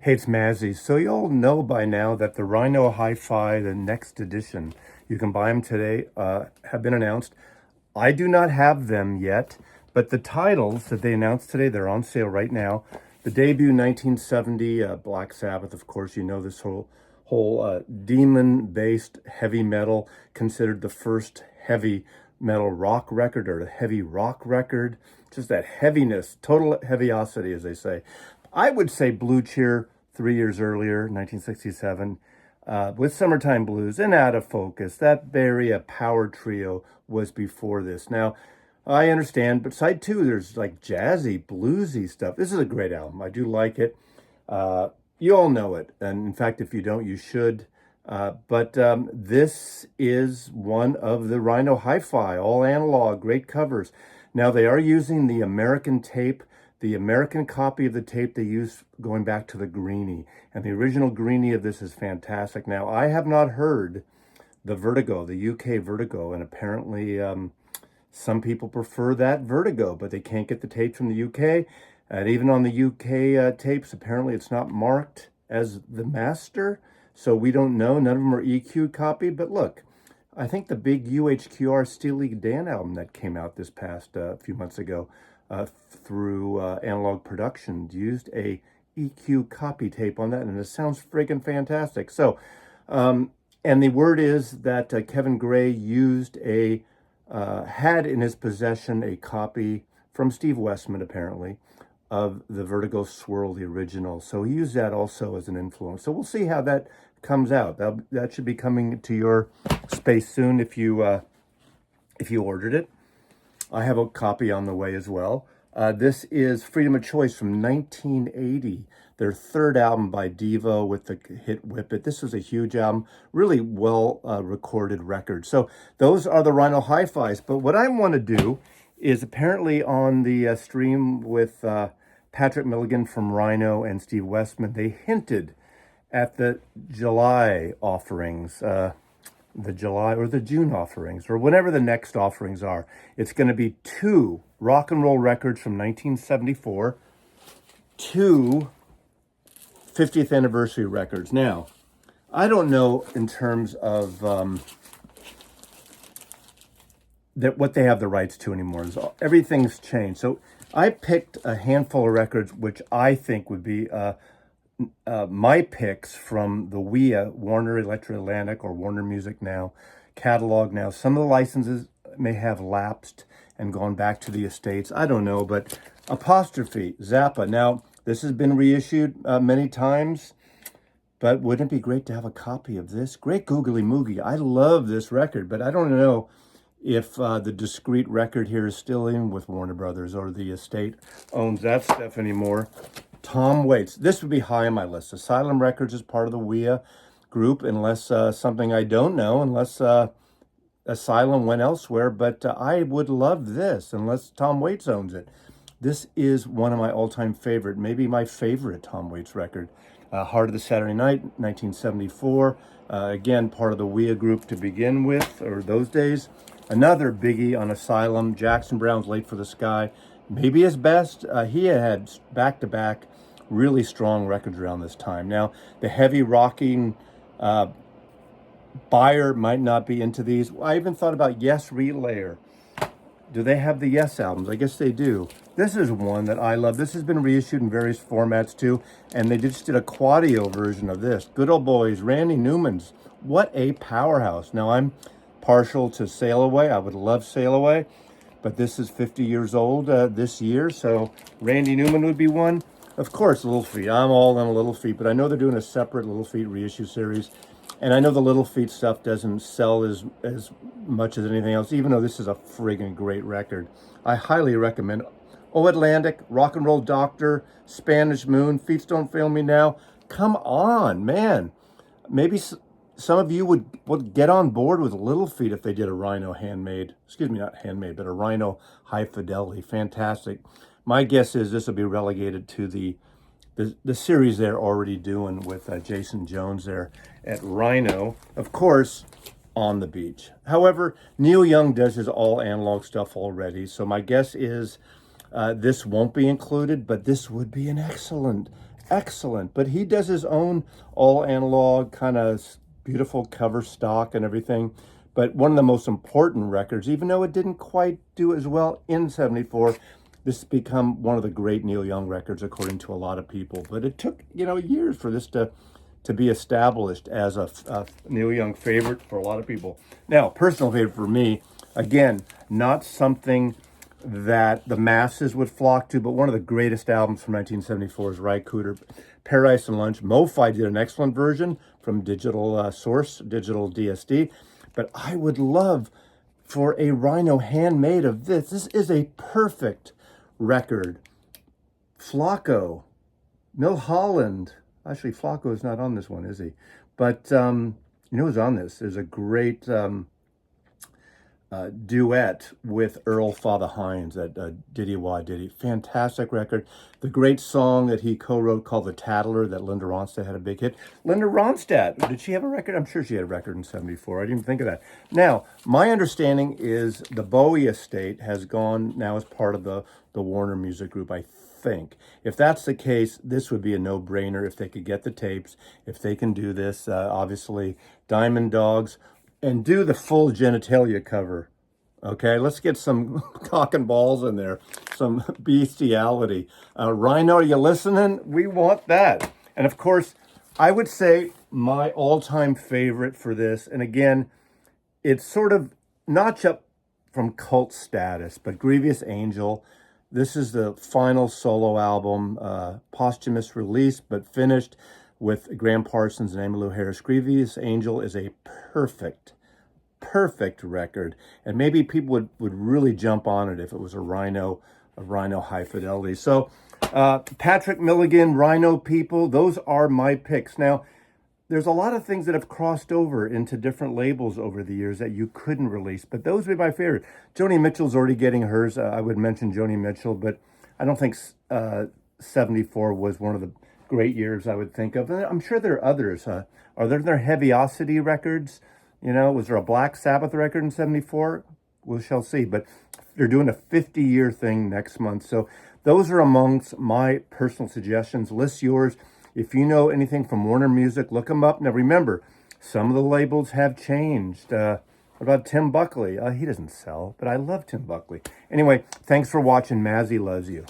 Hey, it's Mazzy. So you all know by now that the Rhino Hi-Fi, the next edition, you can buy them today, have been announced. I do not have them yet, but the titles that they announced today, they're on sale right now. The debut 1970 Black Sabbath, of course, you know this whole demon-based heavy metal, considered the first heavy metal rock record or a heavy rock record. Just that heaviness, total heaviosity, as they say. I would say Blue Cheer 3 years earlier, 1967, with Summertime Blues and Out of Focus. That very power trio was before this. Now, I understand, but side two, there's like jazzy, bluesy stuff. This is a great album. I do like it. You all know it. And in fact, if you don't, you should. But this is one of the Rhino Hi-Fi, all analog, great covers. Now, they are using the American tape. The American copy of the tape they used going back to the Greenie. And the original Greenie of this is fantastic. Now, I have not heard the Vertigo, the UK Vertigo, and apparently some people prefer that Vertigo, but they can't get the tape from the UK. And even on the UK tapes, apparently it's not marked as the master. So we don't know. None of them are EQ copied. But look, I think the big UHQR Steely Dan album that came out this past few months ago through Analog Productions used a EQ copy tape on that, and it sounds friggin' fantastic. So, and the word is that Kevin Gray had in his possession a copy from Steve Westman, apparently, of the Vertigo Swirl, the original. So he used that also as an influence. So we'll see how that comes out. That should be coming to your space soon if you ordered it. I have a copy on the way as well. This is Freedom of Choice from 1980, their third album by Devo with the hit Whip It. This was a huge album, really well recorded record. So those are the Rhino Hi-Fis. But what I want to do is apparently on the stream with Patrick Milligan from Rhino and Steve Westman, they hinted at the July offerings, the July or the June offerings, or whenever the next offerings are. It's going to be 2 rock and roll records from 1974, 2 50th anniversary records. Now, I don't know in terms of that what they have the rights to anymore. Everything's changed. So I picked a handful of records which I think would be my picks from the WIA, Warner Electric Atlantic or Warner Music Now catalog. Now, some of the licenses may have lapsed and gone back to the estates. I don't know, but Apostrophe, Zappa. Now, this has been reissued many times, but wouldn't it be great to have a copy of this? Great Googly Moogie. I love this record, but I don't know if the discrete record here is still in with Warner Brothers or the estate owns that stuff anymore. Tom Waits. This would be high on my list. Asylum Records is part of the WIA group, unless something I don't know, unless Asylum went elsewhere. But I would love this, unless Tom Waits owns it. This is one of my all-time favorite, maybe my favorite Tom Waits record. Heart of the Saturday Night, 1974. Again, part of the WIA group to begin with, or those days. Another biggie on Asylum, Jackson Browne's Late for the Sky. Maybe his best. He had back-to-back really strong records around this time. Now, the heavy rocking buyer might not be into these. I even thought about Yes Relayer. Do they have the Yes albums? I guess they do. This is one that I love. This has been reissued in various formats too, and they just did a Quadio version of this. Good Old Boys, Randy Newman's. What a powerhouse. Now, I'm partial to Sail Away. I would love Sail Away, but this is 50 years old this year, so Randy Newman would be one. Of course, Little Feat. I'm all on Little Feat, but I know they're doing a separate Little Feat reissue series, and I know the Little Feat stuff doesn't sell as much as anything else, even though this is a friggin' great record. I highly recommend Oh Atlantic, Rock and Roll Doctor, Spanish Moon, Feet Don't Fail Me Now. Come on, man. Maybe some of you would get on board with Little Feat if they did a Rhino handmade, excuse me, not handmade, but a Rhino High Fidelity. Fantastic. My guess is this will be relegated to the series they're already doing with Jason Jones there at Rhino. Of course, On the Beach. However, Neil Young does his all analog stuff already, so my guess is this won't be included, but this would be an excellent excellent. But he does his own all analog kind of beautiful cover stock and everything. But one of the most important records, even though it didn't quite do as well in 74, this has become one of the great Neil Young records, according to a lot of people. But it took, years for this to be established as a Neil Young favorite for a lot of people. Now, personal favorite for me, again, not something that the masses would flock to, but one of the greatest albums from 1974 is Ry Cooder, Paradise and Lunch. Mo-Fi did an excellent version from Digital Source, Digital DSD, but I would love for a Rhino handmade of this. This is a perfect record. Flacco, Milholland. Actually, Flacco is not on this one, is he? But who's on this? There's a great duet with Earl Father Hines at Diddy Wah Diddy. Fantastic record. The great song that he co-wrote called The Tattler that Linda Ronstadt had a big hit. Linda Ronstadt, did she have a record? I'm sure she had a record in 74. I didn't even think of that. Now, my understanding is the Bowie estate has gone now as part of the Warner Music Group, I think. If that's the case, this would be a no-brainer if they could get the tapes, if they can do this. Obviously, Diamond Dogs, and do the full genitalia cover. Okay, let's get some cock and balls in there, some bestiality. Rhino, are you listening? We want that. And of course, I would say my all-time favorite for this, and again, it's sort of notch up from cult status, but Grievous Angel. This is the final solo album, posthumous release, but finished with Graham Parsons and Emmylou Harris. Grievous Angel is a perfect record, and maybe people would really jump on it if it was a Rhino High Fidelity. So Patrick Milligan, Rhino people, those are my picks. Now, there's a lot of things that have crossed over into different labels over the years that you couldn't release, but those would be my favorite. Joni Mitchell's already getting hers. I would mention Joni Mitchell, but I don't think 74 was one of the great years I would think of. And I'm sure there are others. Are there Heaviosity records? Was there a Black Sabbath record in 74? We shall see. But they're doing a 50-year thing next month. So those are amongst my personal suggestions. List yours. If you know anything from Warner Music, look them up. Now, remember, some of the labels have changed. What about Tim Buckley? He doesn't sell, but I love Tim Buckley. Anyway, thanks for watching. Mazzy loves you.